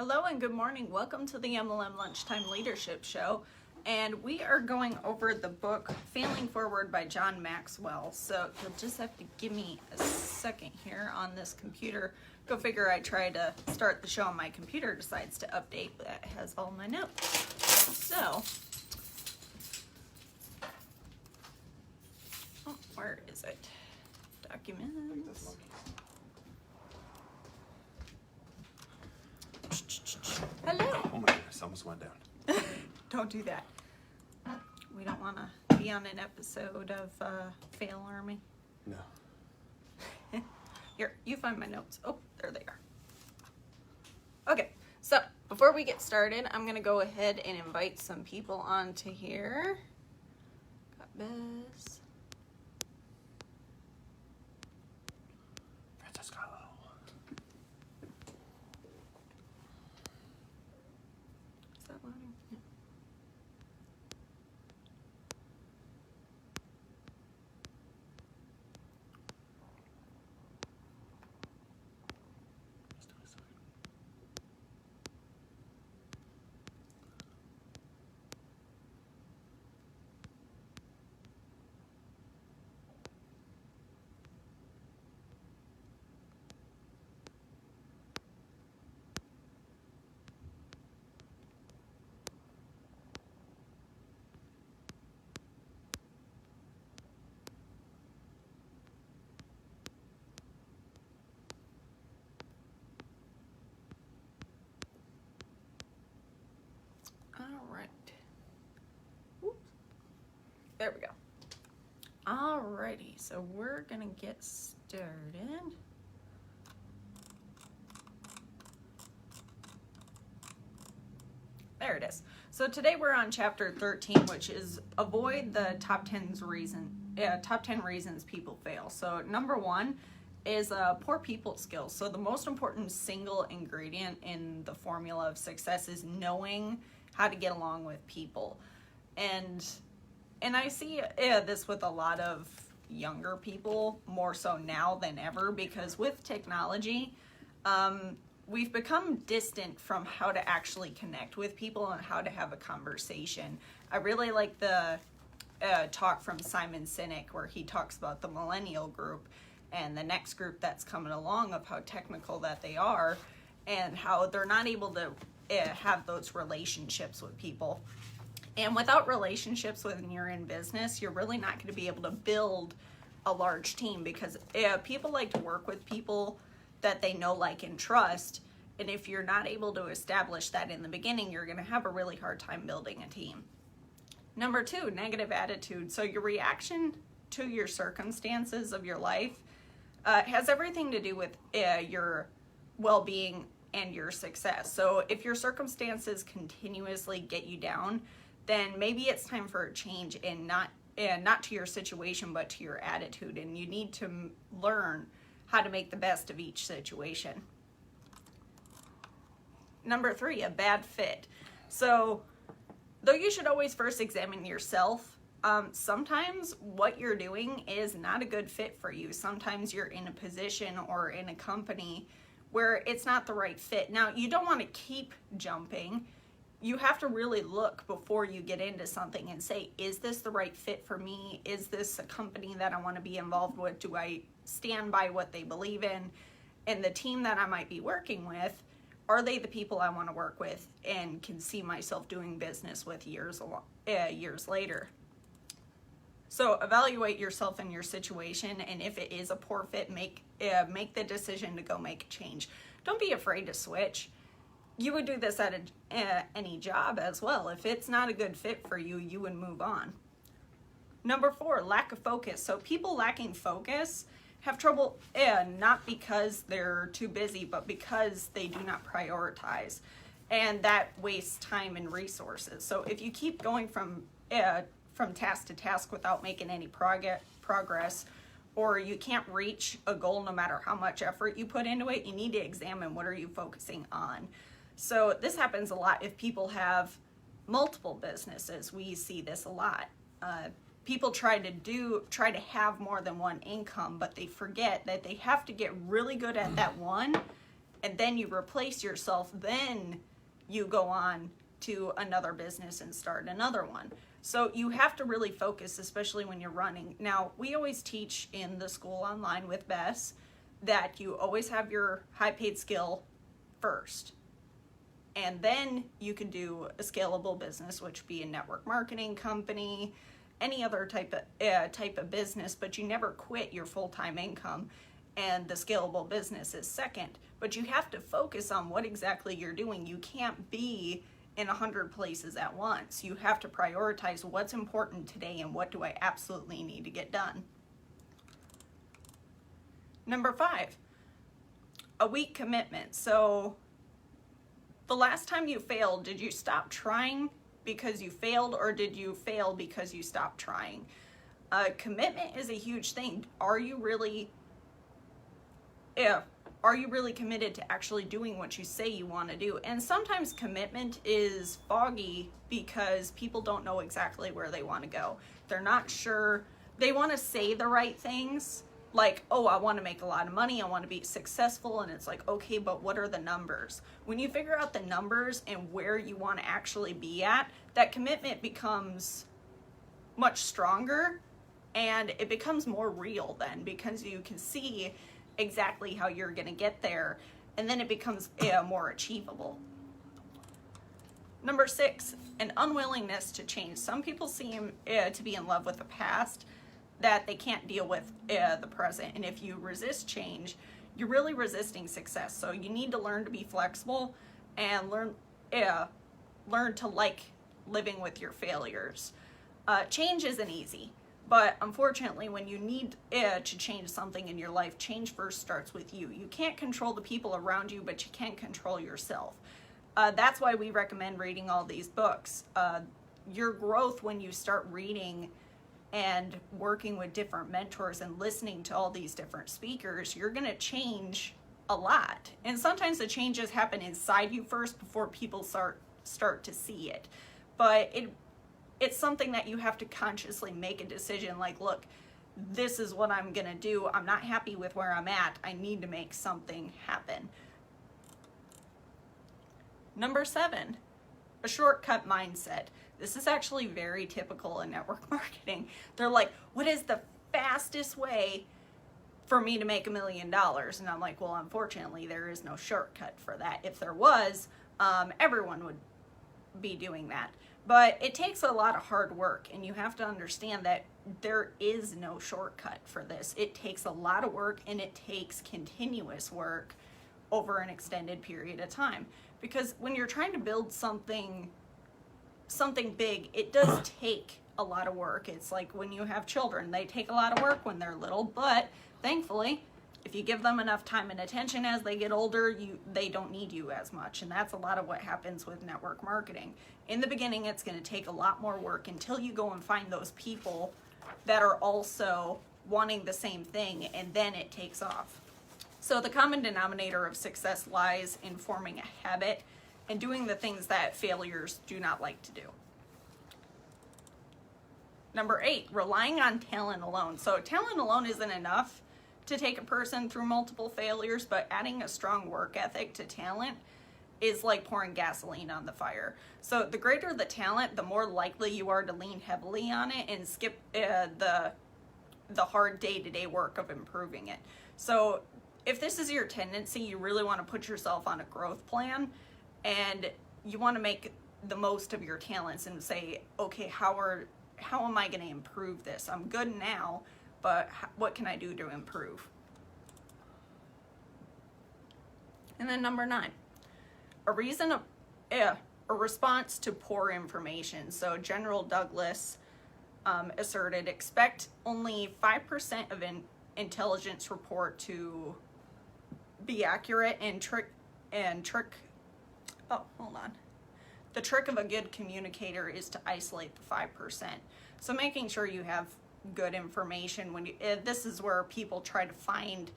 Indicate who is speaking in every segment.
Speaker 1: Hello and good morning. Welcome to the MLM Lunchtime Leadership Show. And we are going over the book Failing Forward by John Maxwell. So you'll just have to give me a second here on this computer. Go figure, I try to start the show and my computer decides to update, but that has all my notes. So, where is it? Documents. Hello.
Speaker 2: Oh my goodness, almost went down.
Speaker 1: Don't do that. We don't want to be on an episode of Fail Army.
Speaker 2: No.
Speaker 1: Here, you find my notes. Oh, there they are. Okay, so before we get started, I'm going to go ahead and invite some people onto here. Got Bess. Is that loading? Yeah. All right. Whoops. There we go. Alrighty, so we're gonna get started. There it is. So today we're on chapter 13, which is avoid the top 10 reasons people fail. So number one is poor people skills. So the most important single ingredient in the formula of success is knowing how to get along with people. And I see this with a lot of younger people, more so now than ever, because with technology, we've become distant from how to actually connect with people and how to have a conversation. I really like the talk from Simon Sinek where he talks about the millennial group and the next group that's coming along, of how technical that they are and how they're not able to have those relationships with people. And without relationships when you're in business, you're really not going to be able to build a large team, because people like to work with people that they know, like, and trust. And if you're not able to establish that in the beginning, you're going to have a really hard time building a team. Number two, negative attitude. So your reaction to your circumstances of your life has everything to do with your well-being and your success. So if your circumstances continuously get you down, then maybe it's time for a change, and not to your situation, but to your attitude. And you need to learn how to make the best of each situation. Number three, a bad fit. So though you should always first examine yourself, sometimes what you're doing is not a good fit for you. Sometimes you're in a position or in a company where it's not the right fit. Now, you don't want to keep jumping. You have to really look before you get into something and say, is this the right fit for me? Is this a company that I want to be involved with? Do I stand by what they believe in? And the team that I might be working with, are they the people I want to work with and can see myself doing business with years later? So evaluate yourself and your situation, and if it is a poor fit, make the decision to go make a change. Don't be afraid to switch. You would do this at any job as well. If it's not a good fit for you, you would move on. Number four, lack of focus. So people lacking focus have trouble, not because they're too busy, but because they do not prioritize, and that wastes time and resources. So if you keep going from task to task without making any progress, or you can't reach a goal no matter how much effort you put into it, you need to examine what are you focusing on. So this happens a lot if people have multiple businesses. We see this a lot. People try to have more than one income, but they forget that they have to get really good at that one and then you replace yourself, then you go on to another business and start another one. So you have to really focus, especially when you're running. Now, we always teach in the school online with Bess that you always have your high paid skill first. And then you can do a scalable business, which would be a network marketing company, any other type of business, but you never quit your full-time income. And the scalable business is second. But you have to focus on what exactly you're doing. You can't be in 100 places at once. You have to prioritize what's important today and what do I absolutely need to get done. Number 5, a weak commitment. So the last time you failed, did you stop trying because you failed, or did you fail because you stopped trying? Commitment is a huge thing. Are you really committed to actually doing what you say you want to do? And sometimes commitment is foggy because people don't know exactly where they want to go. They're not sure. They want to say the right things, like, oh, I want to make a lot of money, I want to be successful, and it's like, okay, but what are the numbers? When you figure out the numbers and where you want to actually be at, that commitment becomes much stronger, and it becomes more real then, because you can see exactly how you're going to get there, and then it becomes more achievable. Number 6, an unwillingness to change. Some people seem to be in love with the past, that they can't deal with the present, and if you resist change, you're really resisting success. So you need to learn to be flexible and learn to like living with your failures. Change isn't easy. But unfortunately, when you need to change something in your life, change first starts with you. You can't control the people around you, but you can control yourself. That's why we recommend reading all these books. Your growth when you start reading and working with different mentors and listening to all these different speakers, you're going to change a lot. And sometimes the changes happen inside you first before people start to see it. But it's something that you have to consciously make a decision, like, look, this is what I'm gonna do. I'm not happy with where I'm at. I need to make something happen. Number 7, a shortcut mindset. This is actually very typical in network marketing. They're like, what is the fastest way for me to make $1 million? And I'm like, well, unfortunately, there is no shortcut for that. If there was, everyone would be doing that. But it takes a lot of hard work, and you have to understand that there is no shortcut for this. It takes a lot of work, and it takes continuous work over an extended period of time. Because when you're trying to build something big, it does take a lot of work. It's like when you have children, they take a lot of work when they're little, but thankfully, if you give them enough time and attention as they get older, they don't need you as much. And that's a lot of what happens with network marketing. In the beginning, it's going to take a lot more work until you go and find those people that are also wanting the same thing, and then it takes off. So the common denominator of success lies in forming a habit and doing the things that failures do not like to do. Number 8, relying on talent alone. So talent alone isn't enough to take a person through multiple failures, but adding a strong work ethic to talent is like pouring gasoline on the fire. So the greater the talent, the more likely you are to lean heavily on it and skip the hard day-to-day work of improving it. So if this is your tendency, you really want to put yourself on a growth plan, and you want to make the most of your talents and say, okay, how am I going to improve this? I'm good now, but what can I do to improve? And then number 9, a response to poor information. So General Douglas asserted, expect only 5% of an intelligence report to be accurate, the trick of a good communicator is to isolate the 5%. So making sure you have good information this is where people try to find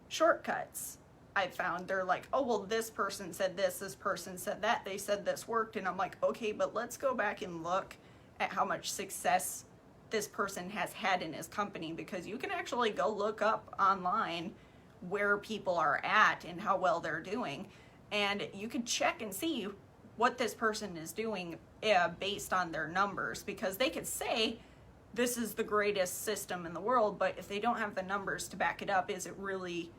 Speaker 1: shortcuts. I found they're like, oh, well, this person said this person said that, they said this worked, and I'm like, okay, but let's go back and look at how much success this person has had in his company, because you can actually go look up online where people are at and how well they're doing. And you can check and see what this person is doing based on their numbers, because they could say this is the greatest system in the world, but if they don't have the numbers to back it up, is it really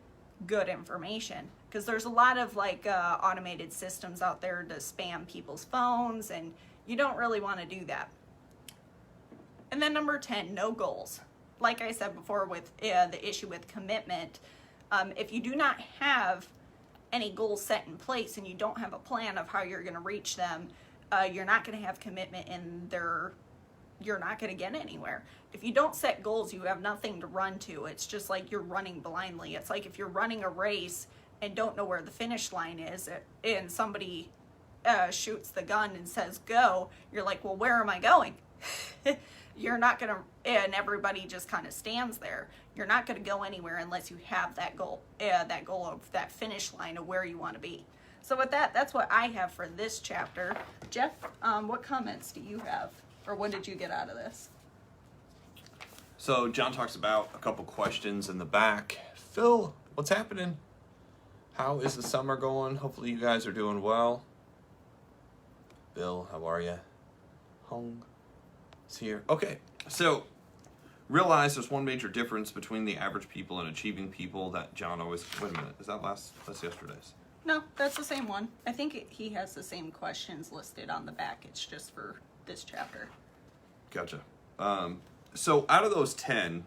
Speaker 1: good information? Because there's a lot of like automated systems out there to spam people's phones, and you don't really want to do that. And then number 10, no goals. Like I said before with the issue with commitment, if you do not have any goals set in place and you don't have a plan of how you're going to reach them, you're not going to have commitment, and you're not going to get anywhere. If you don't set goals, you have nothing to run to. It's just like you're running blindly. It's like if you're running a race and don't know where the finish line is, and somebody shoots the gun and says go, you're like, well, where am I going? You're not going to, and everybody just kind of stands there. You're not going to go anywhere unless you have that goal of that finish line of where you want to be. So with that, that's what I have for this chapter. Jeff, what comments do you have, or what did you get out of this?
Speaker 2: So John talks about a couple questions in the back. Phil, what's happening? How is the summer going? Hopefully you guys are doing well. Bill, how are you? Hung is here. Okay, so realize there's one major difference between the average people and achieving people that John always... Wait a minute, is that that's yesterday's?
Speaker 1: No, that's the same one. I think he has the same questions listed on the back. It's just for this chapter.
Speaker 2: Gotcha. So out of those 10,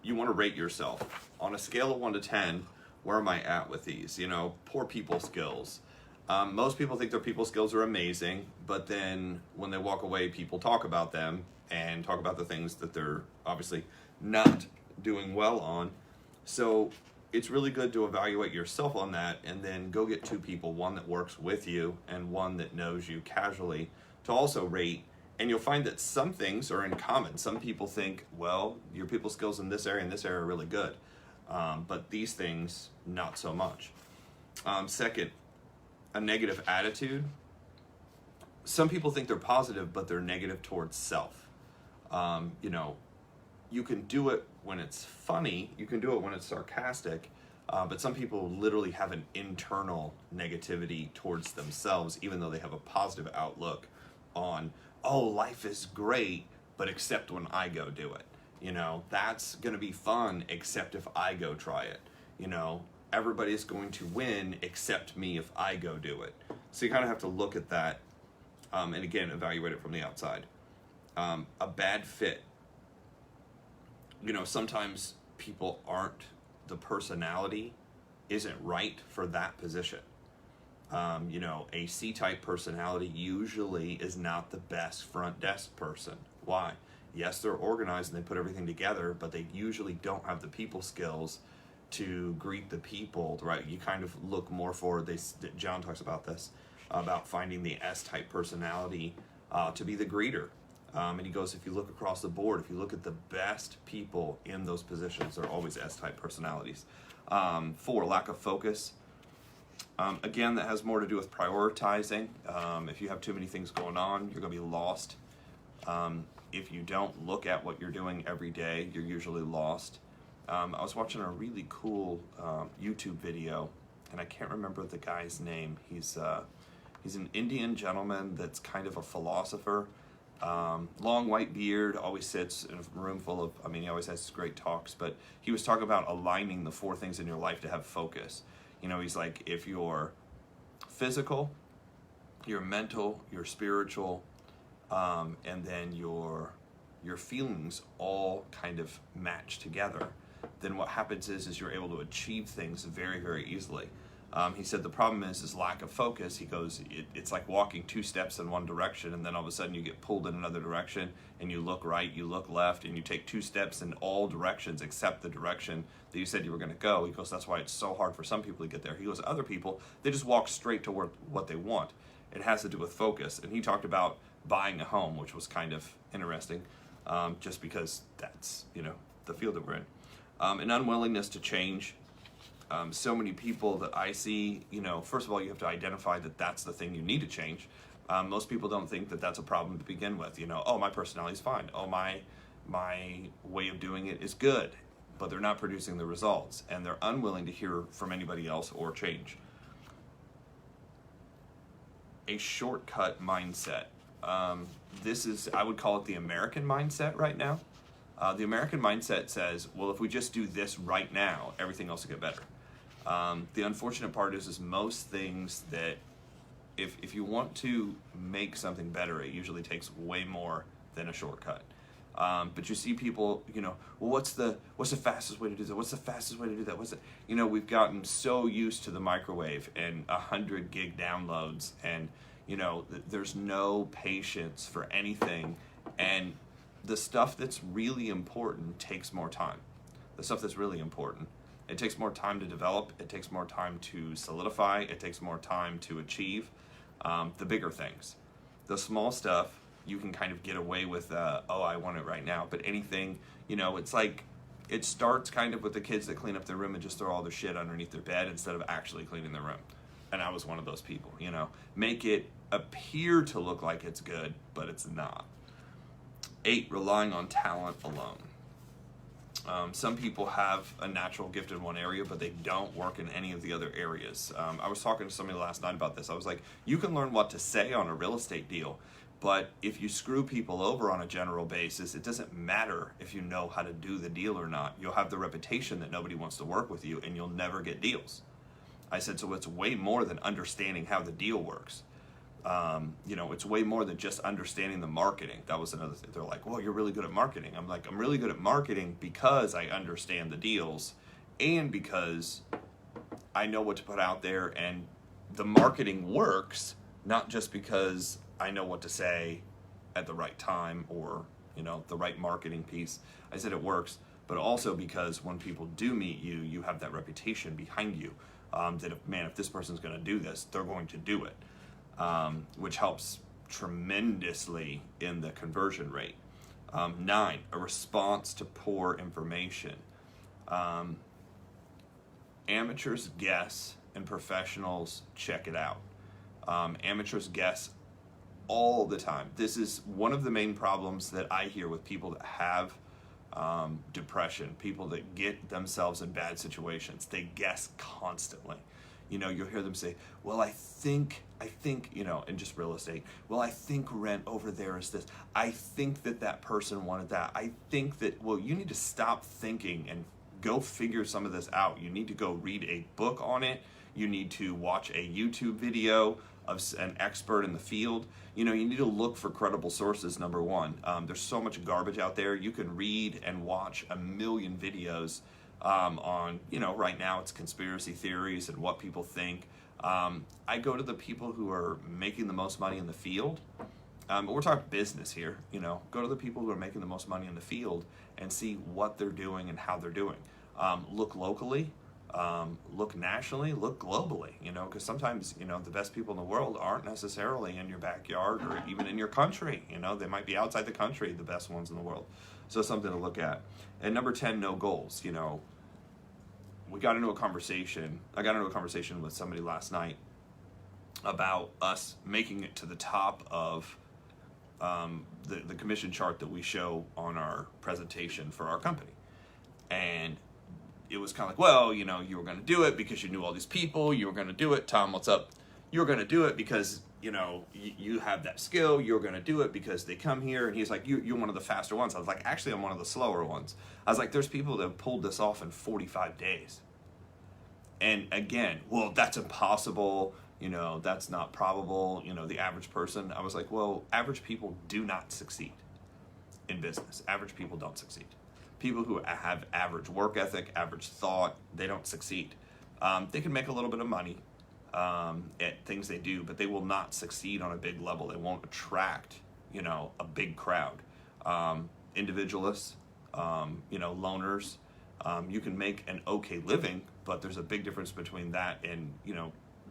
Speaker 2: you want to rate yourself. On a scale of 1 to 10, where am I at with these? Poor people skills. Most people think their people skills are amazing, but then when they walk away, people talk about them and talk about the things that they're obviously not doing well on. So it's really good to evaluate yourself on that, and then go get 2 people, one that works with you and one that knows you casually, to also rate. And you'll find that some things are in common. Some people think, well, your people skills in this area and this area are really good. But these things, not so much. Second, a negative attitude. Some people think they're positive, but they're negative towards self. You can do it when it's funny. You can do it when it's sarcastic. But some people literally have an internal negativity towards themselves, even though they have a positive outlook on, oh, life is great, but except when I go do it. That's going to be fun, except if I go try it. Everybody's going to win except me if I go do it. So you kind of have to look at that, and again, evaluate it from the outside. A bad fit. Sometimes people aren't, the personality isn't right for that position. A C-type personality usually is not the best front desk person. Why? Yes, they're organized and they put everything together, but they usually don't have the people skills to greet the people, right? You kind of look more for, John talks about this, about finding the S-type personality to be the greeter. And he goes, if you look across the board, if you look at the best people in those positions, they're always S-type personalities. 4, lack of focus. Again, that has more to do with prioritizing. If you have too many things going on, you're going to be lost. If you don't look at what you're doing every day, you're usually lost. I was watching a really cool YouTube video, and I can't remember the guy's name. He's an Indian gentleman that's kind of a philosopher. Long white beard, always sits in a room full of, he always has great talks, but he was talking about aligning the 4 things in your life to have focus. He's like, if you're physical, your mental, your spiritual, and then your feelings all kind of match together, then what happens is you're able to achieve things very, very easily. He said the problem is lack of focus. He goes, it's like walking 2 steps in one direction, and then all of a sudden you get pulled in another direction, and you look right, you look left, and you take 2 steps in all directions except the direction that you said you were going to go. He goes, that's why it's so hard for some people to get there. He goes, other people, they just walk straight to what they want. It has to do with focus. And he talked about buying a home, which was kind of interesting, just because that's, the field that we're in. An unwillingness to change. So many people that I see, first of all, you have to identify that that's the thing you need to change. Most people don't think that that's a problem to begin with. Oh, my personality is fine. Oh, my way of doing it is good. but they're not producing the results, and they're unwilling to hear from anybody else or change. A shortcut mindset. This is, I would call it the American mindset right now. The American mindset says, well, if we just do this right now, everything else will get better. The unfortunate part is most things that, if you want to make something better, it usually takes way more than a shortcut. But you see people, well, what's the fastest way to do that? What's the fastest way to do that? We've gotten so used to the microwave and 100 gig downloads, and there's no patience for anything. And the stuff that's really important takes more time. The stuff that's really important, it takes more time to develop. It takes more time to solidify. It takes more time to achieve the bigger things. The small stuff, you can kind of get away with, I want it right now. But anything, it's like, it starts kind of with the kids that clean up their room and just throw all their shit underneath their bed instead of actually cleaning their room. And I was one of those people, Make it appear to look like it's good, but it's not. 8, relying on talent alone. Some people have a natural gift in one area, but they don't work in any of the other areas. I was talking to somebody last night about this. I was like, you can learn what to say on a real estate deal, but if you screw people over on a general basis, it doesn't matter if you know how to do the deal or not. You'll have the reputation that nobody wants to work with you, and you'll never get deals. I said, so it's way more than understanding how the deal works. It's way more than just understanding the marketing. That was another thing. They're like, well, you're really good at marketing. I'm like, I'm really good at marketing because I understand the deals and because I know what to put out there, and the marketing works, not just because I know what to say at the right time or, the right marketing piece. I said it works, but also because when people do meet you, you have that reputation behind you, that if this person's going to do this, they're going to do it. Which helps tremendously in the conversion rate. 9, a response to poor information. Amateurs guess and professionals check it out. Amateurs guess all the time. This is one of the main problems that I hear with people that have depression, people that get themselves in bad situations. They guess constantly. You'll hear them say, well, I think, in just real estate, well, I think rent over there is this. I think that person wanted that. I think that, well, you need to stop thinking and go figure some of this out. You need to go read a book on it. You need to watch a YouTube video of an expert in the field. You need to look for credible sources, number one. There's so much garbage out there. You can read and watch a million videos on, right now it's conspiracy theories and what people think. I go to the people who are making the most money in the field. We're talking business here, go to the people who are making the most money in the field and see what they're doing and how they're doing. Look locally, look nationally, look globally, because sometimes, the best people in the world aren't necessarily in your backyard or even in your country. They might be outside the country, the best ones in the world. So something to look at. And number 10, no goals. I got into a conversation with somebody last night about us making it to the top of the commission chart that we show on our presentation for our company. And it was kind of like, well, you were going to do it because you knew all these people. You were going to do it. Tom, what's up? You were going to do it because, you have that skill. You're going to do it because they come here. And he's like, you're one of the faster ones. I was like, actually, I'm one of the slower ones. I was like, there's people that have pulled this off in 45 days. And again, well, that's impossible. That's not probable. The average person. I was like, well, average people do not succeed in business. Average people don't succeed. People who have average work ethic, average thought, they don't succeed. They can make a little bit of money at things they do, but they will not succeed on a big level. They won't attract, a big crowd. Individualists, loners. You can make an okay living, but there's a big difference between that and,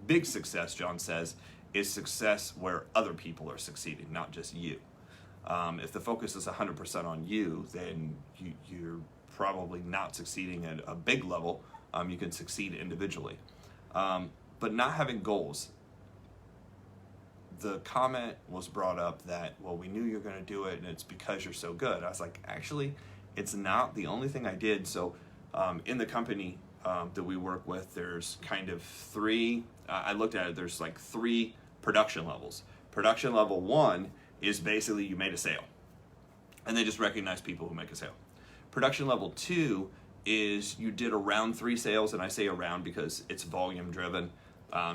Speaker 2: big success, John says, is success where other people are succeeding, not just you. If the focus is 100% on you, then you're probably not succeeding at a big level. You can succeed individually. But not having goals. The comment was brought up that, well, we knew you were going to do it and it's because you're so good. I was like, actually, it's not the only thing I did. So In the company that we work with, there's kind of three, I looked at it, there's like three production levels. Production level 1 is basically you made a sale, and they just recognize people who make a sale. Production level 2 is you did around 3 sales, and I say around because it's volume driven,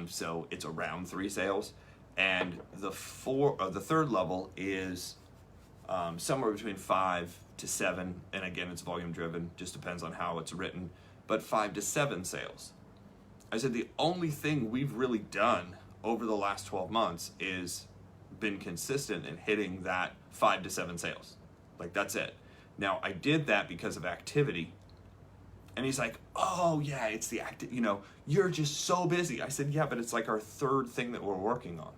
Speaker 2: so it's around 3 sales. And the third level is somewhere between 5 to 7, and again, it's volume driven, just depends on how it's written, but 5 to 7 sales. I said the only thing we've really done over the last 12 months is been consistent in hitting that 5 to 7 sales. Like, that's it. Now, I did that because of activity. And he's like, oh yeah, it's the you're just so busy. I said, yeah, but it's like our third thing that we're working on.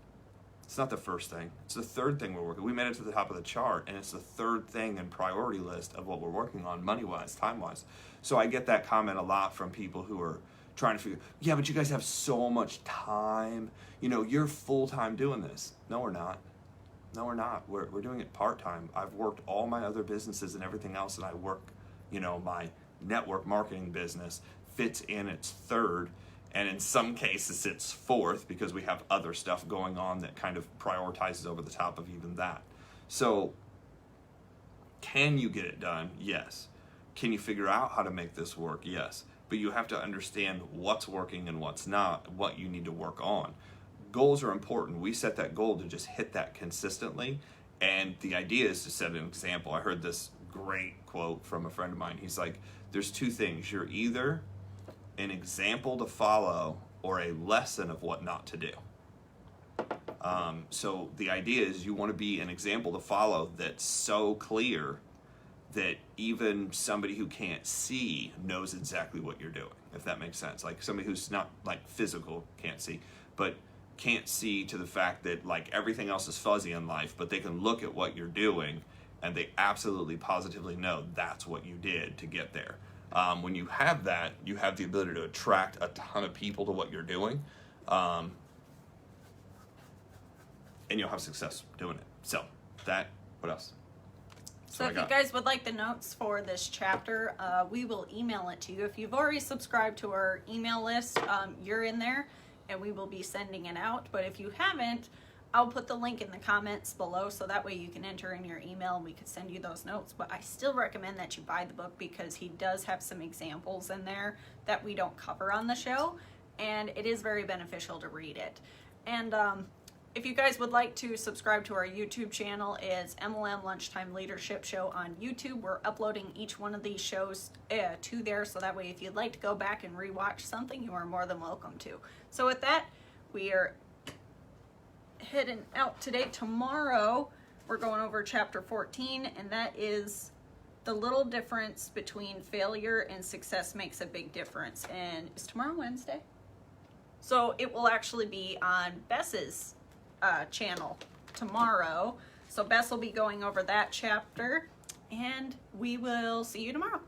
Speaker 2: It's not the first thing. It's the third thing we're working on. We made it to the top of the chart, and it's the third thing in priority list of what we're working on, money-wise, time-wise. So I get that comment a lot from people who are trying to figure, yeah, but you guys have so much time. You're full-time doing this. No, we're not. No, we're not. We're doing it part-time. I've worked all my other businesses and everything else, and I work, my network marketing business fits in its third, and in some cases it's fourth because we have other stuff going on that kind of prioritizes over the top of even that. So can you get it done? Yes. Can you figure out how to make this work? Yes. But you have to understand what's working and what's not, what you need to work on. Goals are important. We set that goal to just hit that consistently, and the idea is to set an example. I heard this great quote from a friend of mine. He's like, there's 2 things. You're either an example to follow or a lesson of what not to do. So the idea is you want to be an example to follow that's so clear that even somebody who can't see knows exactly what you're doing, if that makes sense. Like somebody who's not like physical can't see, but can't see to the fact that like everything else is fuzzy in life, but they can look at what you're doing and they absolutely positively know that's what you did to get there. When you have that, you have the ability to attract a ton of people to what you're doing, and you'll have success doing it. So what else?
Speaker 1: So if you guys would like the notes for this chapter, we will email it to you. If you've already subscribed to our email list, you're in there and we will be sending it out. But if you haven't, I'll put the link in the comments below so that way you can enter in your email and we could send you those notes. But I still recommend that you buy the book because he does have some examples in there that we don't cover on the show, and it is very beneficial to read it. And if you guys would like to subscribe to our YouTube channel, it's MLM Lunchtime Leadership Show on YouTube. We're uploading each one of these shows to there, so that way if you'd like to go back and rewatch something, you are more than welcome to. So with that, we are heading out today. Tomorrow, we're going over chapter 14, and that is the little difference between failure and success makes a big difference. And is tomorrow Wednesday? So it will actually be on Bess's channel tomorrow. So Bess will be going over that chapter, and we will see you tomorrow.